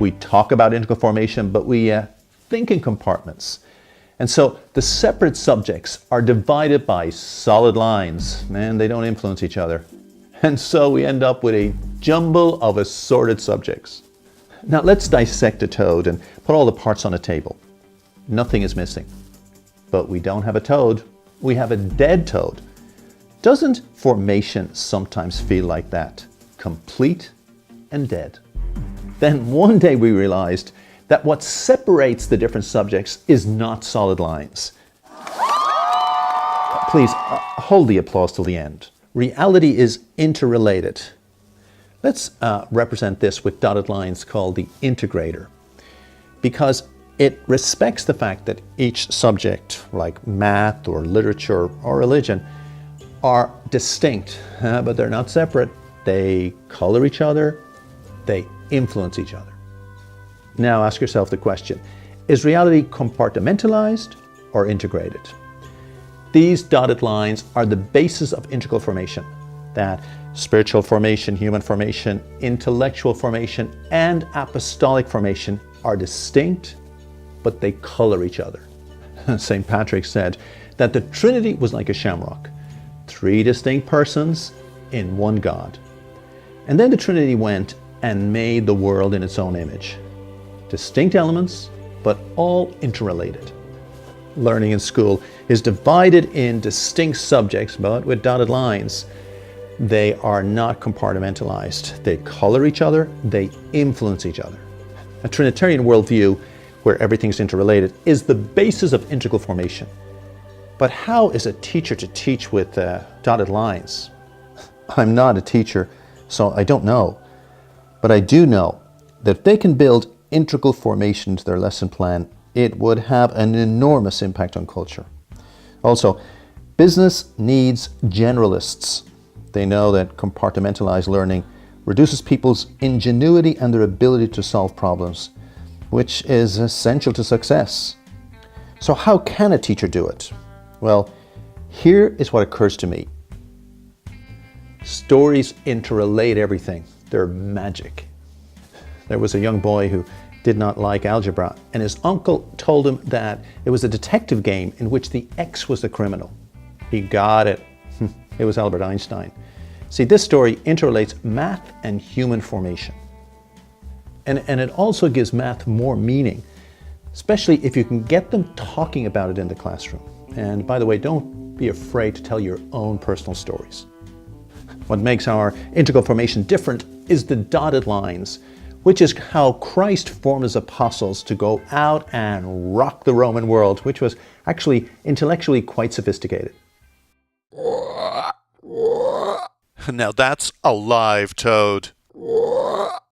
We talk about integral formation, but we think in compartments. And so the separate subjects are divided by solid lines, and they don't influence each other. And so we end up with a jumble of assorted subjects. Now let's dissect a toad and put all the parts on a table. Nothing is missing. But we don't have a toad, we have a dead toad. Doesn't formation sometimes feel like that? Complete and dead. Then one day we realized that what separates the different subjects is not solid lines. Please hold the applause till the end. Reality is interrelated. Let's represent this with dotted lines called the integrator, because it respects the fact that each subject, like math or literature or religion, are distinct, but they're not separate. They color each other, they influence each other. Now ask yourself the question, is reality compartmentalized or integrated? These dotted lines are the basis of integral formation, that spiritual formation, human formation, intellectual formation, and apostolic formation are distinct, but they color each other. St. Patrick said that the Trinity was like a shamrock, 3 distinct persons in one God. And then the Trinity went and made the world in its own image. Distinct elements, but all interrelated. Learning in school is divided in distinct subjects, but with dotted lines. They are not compartmentalized. They color each other, they influence each other. A Trinitarian worldview, where everything's interrelated, is the basis of integral formation. But how is a teacher to teach with dotted lines? I'm not a teacher, so I don't know. But I do know that if they can build integral formation into their lesson plan, it would have an enormous impact on culture. Also, business needs generalists. They know that compartmentalized learning reduces people's ingenuity and their ability to solve problems, which is essential to success. So how can a teacher do it? Well, here is what occurs to me. Stories interrelate everything. They're magic. There was a young boy who did not like algebra, and his uncle told him that it was a detective game in which the X was the criminal. He got it. It was Albert Einstein. See, this story interrelates math and human formation. And it also gives math more meaning, especially if you can get them talking about it in the classroom. And by the way, don't be afraid to tell your own personal stories. What makes our integral formation different is the dotted lines, which is how Christ formed his apostles to go out and rock the Roman world, which was actually intellectually quite sophisticated. Now that's a live toad.